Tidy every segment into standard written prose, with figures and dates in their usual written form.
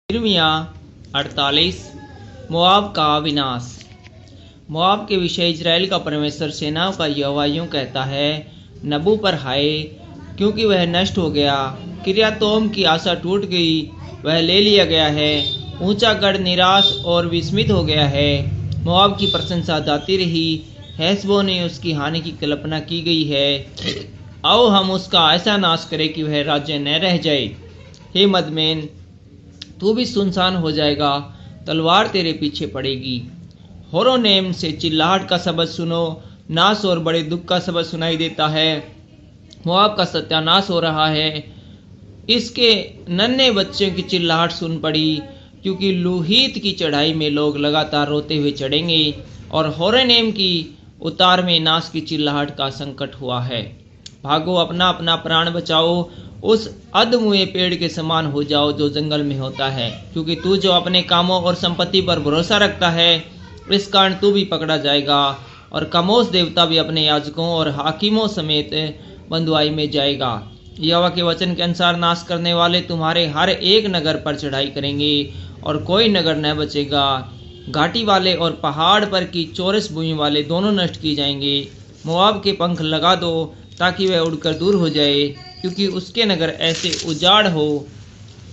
यिर्मयाह 48। मोआब का विनाश। मोआब के विषय इजराइल का परमेश्वर सेनाओं का यहोवा यूं कहता है, नबू पर हाय, क्योंकि वह नष्ट हो गया। किर्यातोम की आशा टूट गई, वह ले लिया गया है। ऊंचा गढ़ निराश और विस्मित हो गया है। मोआब की प्रशंसा जाती रही, हेशबोन ने उसकी हानि की कल्पना की गई है। आओ हम उसका ऐसा नाश करें कि वह राज्य न रह जाए। हे मदमेन, तू भी सुनसान हो जाएगा, तलवार तेरे पीछे पड़ेगी। होरोनेम से चिल्लाहट का शब्द सुनो, नाश और बड़े दुख का शब्द सुनाई देता है। मोआब का सत्यानाश हो रहा है, इसके नन्हे बच्चों की चिल्लाहट सुन पड़ी, क्योंकि लूहीत की चढ़ाई में लोग लगातार रोते हुए चढ़ेंगे और होरोनेम की उतार में नाश की चिल्लाहट का संकट हुआ है। भागो, अपना अपना प्राण बचाओ, उस अधमुए पेड़ के समान हो जाओ जो जंगल में होता है, क्योंकि तू जो अपने कामों और संपत्ति पर भरोसा रखता है, इस कारण तू भी पकड़ा जाएगा। और कमोश देवता भी अपने याजकों और हाकिमों समेत बंधुआई में जाएगा। यहोवा के वचन के अनुसार नाश करने वाले तुम्हारे हर एक नगर पर चढ़ाई करेंगे और कोई नगर न बचेगा। घाटी वाले और पहाड़ पर की चौरस भूमि वाले दोनों नष्ट किए जाएंगे। मोआब के पंख लगा दो ताकि वह उड़कर दूर हो जाए, क्योंकि उसके नगर ऐसे उजाड़ हो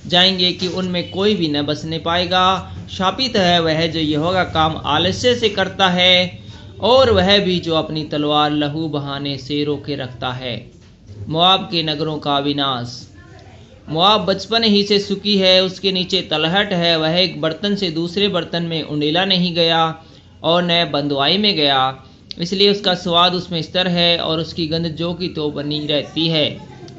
जाएंगे कि उनमें कोई भी न बसने पाएगा। शापित है वह जो यहोवा का काम आलस्य से करता है, और वह भी जो अपनी तलवार लहू बहाने से रोके रखता है। मोआब के नगरों का विनाश। मोआब बचपन ही से सुखी है, उसके नीचे तलहट है। वह एक बर्तन से दूसरे बर्तन में उंडेला नहीं गया और न बंधुआई में गया, इसलिए उसका स्वाद उसमें स्थिर है और उसकी गंध जो की तो बनी रहती है।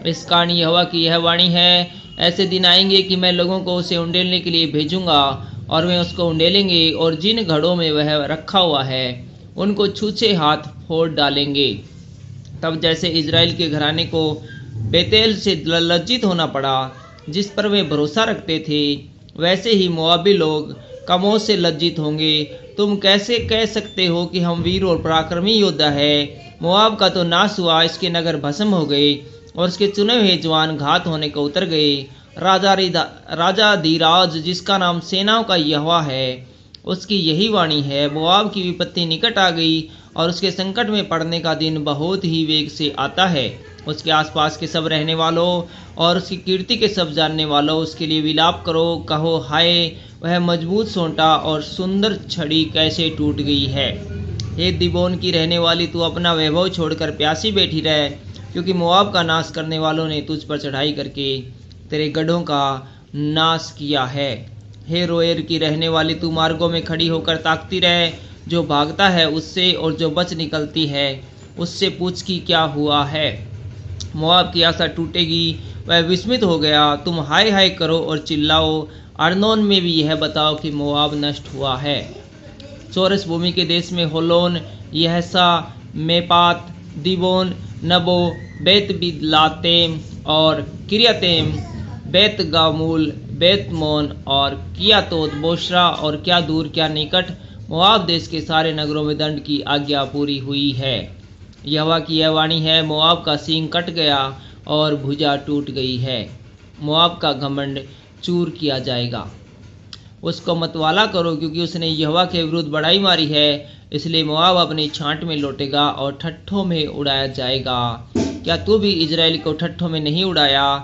इस कारण यहोवा की यह वाणी है, ऐसे दिन आएंगे कि मैं लोगों को उसे उंडेलने के लिए भेजूंगा और वे उसको उंडेलेंगे, और जिन घड़ों में वह रखा हुआ है उनको छूछे हाथ फोड़ डालेंगे। तब जैसे इजराइल के घराने को बेतेल से लज्जित होना पड़ा, जिस पर वे भरोसा रखते थे, वैसे ही मोआबी लोग कमोश से लज्जित होंगे। तुम कैसे कह सकते हो कि हम वीर और पराक्रमी योद्धा है? मोआब का तो नाश हुआ, इसके नगर भस्म हो गए और उसके चुने हुए जवान घात होने को उतर गए। राजा धीराज, जिसका नाम सेनाओं का यहोवा है, उसकी यही वाणी है, मोआब की विपत्ति निकट आ गई और उसके संकट में पड़ने का दिन बहुत ही वेग से आता है। उसके आसपास के सब रहने वालों और उसकी कीर्ति के सब जानने वालों, उसके लिए विलाप करो, कहो हाय, वह मजबूत सोंटा और सुंदर छड़ी कैसे टूट गई है। हे दीबोन की रहने वाली, तू अपना वैभव छोड़कर प्यासी बैठी रह, क्योंकि मोआब का नाश करने वालों ने तुझ पर चढ़ाई करके तेरे गढ़ों का नाश किया है। हे रोएर की रहने वाली, तू मार्गों में खड़ी होकर ताकती रह, जो भागता है उससे और जो बच निकलती है उससे पूछ कि क्या हुआ है। मोआब की आशा टूटेगी, वह विस्मित हो गया। तुम हाय हाय करो और चिल्लाओ, अर्नोन में भी यह बताओ कि मोआब नष्ट हुआ है। चौरस भूमि के देश में होलोन, यहसा, मेपात, दीबोन, नबो, बेत बिदलातेम और किर्यातेम, बेत गामूल, बेत मोन और कियातोत बोशरा, और क्या दूर क्या निकट मोआब देश के सारे नगरों में दंड की आज्ञा पूरी हुई है। यहोवा की यह वाणी है, मोआब का सींग कट गया और भुजा टूट गई है। मोआब का घमंड चूर किया जाएगा। उसको मतवाला करो, क्योंकि उसने यहोवा के विरुद्ध बड़ाई मारी है। इसलिए मोआब अपनी छांट में लौटेगा और ठट्ठों में उड़ाया जाएगा। क्या तू भी इजराइल को ठट्ठों में नहीं उड़ाया?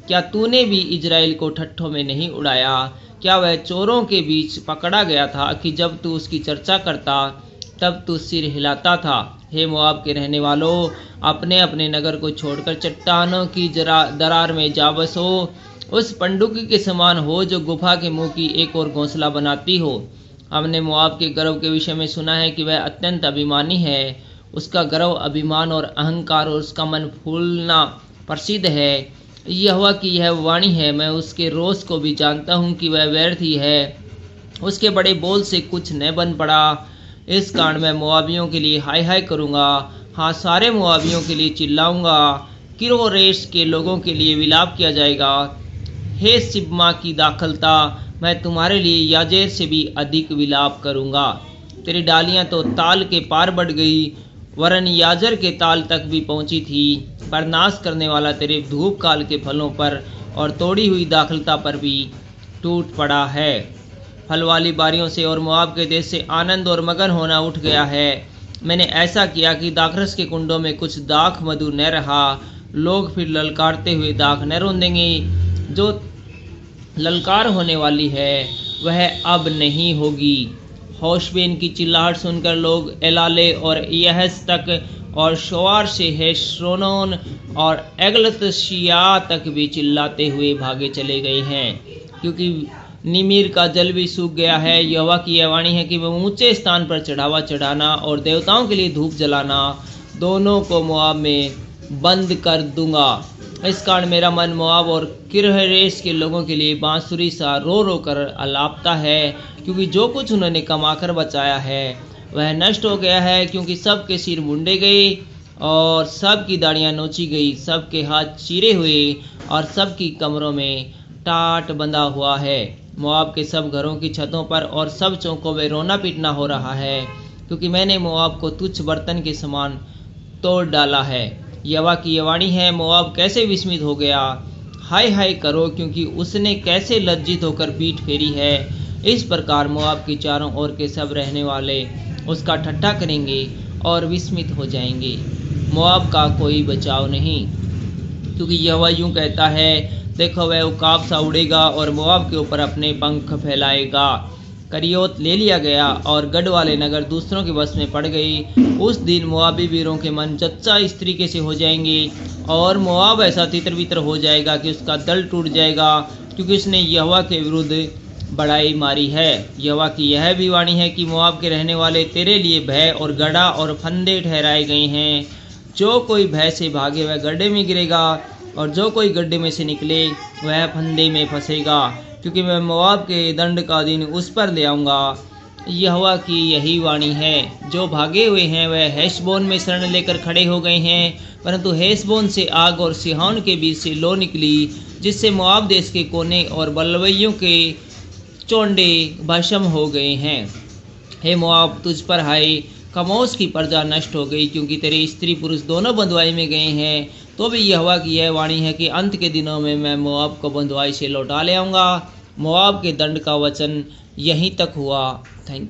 क्या तूने भी इजराइल को ठट्ठों में नहीं उड़ाया? क्या वह चोरों के बीच पकड़ा गया था कि जब तू उसकी चर्चा करता तब तू सिर हिलाता था? हे मोआब के रहने वालों, अपने अपने नगर को छोड़कर चट्टानों की दरार में जा बसो। उस पंडुकी के समान हो जो गुफा के मुंह की एक और घोंसला बनाती हो। हमने मोआब के गर्व के विषय में सुना है कि वह अत्यंत अभिमानी है। उसका गर्व, अभिमान और अहंकार और उसका मन फूलना प्रसिद्ध है। यहोवा की यह वाणी है, मैं उसके रोष को भी जानता हूँ कि वह व्यर्थ ही है, उसके बड़े बोल से कुछ न बन पड़ा। इस कारण मैं मोआबियों के लिए हाय हाय करूँगा, हाँ, सारे मोआबियों के लिए चिल्लाऊंगा। किरोरेश के लोगों के लिए विलाप किया जाएगा। हे सिब्मा की दाखलता, मैं तुम्हारे लिए याजेर से भी अधिक विलाप करूँगा। तेरी डालियाँ तो ताल के पार बढ़ गई, वरन याजर के ताल तक भी पहुँची थी। पर नाश करने वाला तेरे धूप काल के फलों पर और तोड़ी हुई दाखलता पर भी टूट पड़ा है। फल वाली बारियों से और मोआब के देश से आनंद और मगन होना उठ गया है। मैंने ऐसा किया कि दाखरस के कुंडों में कुछ दाख मधु न रहा। लोग फिर ललकारते हुए दाख न रोंदेंगे। जो ललकार होने वाली है वह अब नहीं होगी। होशबेन की चिल्लाहट सुनकर लोग एलाले और यहस तक और शोआर से हेशरोन और एगलतशिया तक भी चिल्लाते हुए भागे चले गए हैं, क्योंकि निमीर का जल भी सूख गया है। यहोवा की यह वाणी है कि मैं ऊंचे स्थान पर चढ़ावा चढ़ाना और देवताओं के लिए धूप जलाना दोनों को मोआब में बंद कर दूंगा। इस कारण मेरा मन मोआब और किरहेरेस के लोगों के लिए बांसुरी सा रो रो कर अलापता है, क्योंकि जो कुछ उन्होंने कमाकर बचाया है वह नष्ट हो गया है। क्योंकि सब के सिर मुंडे गए और सब की दाढ़ियाँ नोची गई, सब के हाथ चीरे हुए और सब की कमरों में टाट बंधा हुआ है। मोआब के सब घरों की छतों पर और सब चौकों में रोना पीटना हो रहा है, क्योंकि मैंने मोआब को तुच्छ बर्तन के समान तोड़ डाला है। यहोवा की यह वाणी है, मोआब कैसे विस्मित हो गया। हाय हाय करो, क्योंकि उसने कैसे लज्जित होकर पीठ फेरी है। इस प्रकार मोआब के चारों ओर के सब रहने वाले उसका ठट्ठा करेंगे और विस्मित हो जाएंगे। मोआब का कोई बचाव नहीं, क्योंकि यहोवा यूं कहता है, देखो वह उकाब सा उड़ेगा और मोआब के ऊपर अपने पंख फैलाएगा। करियोत ले लिया गया और गढ़ वाले नगर दूसरों के वश में पड़ गई। उस दिन मोआबी वीरों के मन जच्चा इस तरीके से हो जाएंगे और मोआब ऐसा तितर बितर हो जाएगा कि उसका दल टूट जाएगा, क्योंकि उसने यहोवा के विरुद्ध बड़ाई मारी है। यहोवा की यह भी वाणी है कि मोआब के रहने वाले तेरे लिए भय और गड्ढा और फंदे ठहराए गए हैं। जो कोई भय से भागे वह गड्ढे में गिरेगा और जो कोई गड्ढे में से निकले वह फंदे में फंसेगा, क्योंकि मैं मोआब के दंड का दिन उस पर ले आऊँगा। यहोवा की यही वाणी है। जो भागे हुए हैं वह हेशबोन में शरण लेकर खड़े हो गए हैं, परंतु हेशबोन से आग और सिहोन के बीच से लो निकली, जिससे मोआब देश के कोने और बलवैयों के चोंडे भस्म हो गए हैं। हे मोआब, तुझ पर हाय, कमोस की प्रजा नष्ट हो गई, क्योंकि तेरे स्त्री पुरुष दोनों बंधुआई में गए हैं। तो भी यहोवा की यह वाणी है कि अंत के दिनों में मैं मोआब को बंधुआई से लौटा ले आऊँगा। मोआब के दंड का वचन यहीं तक हुआ। Thank you.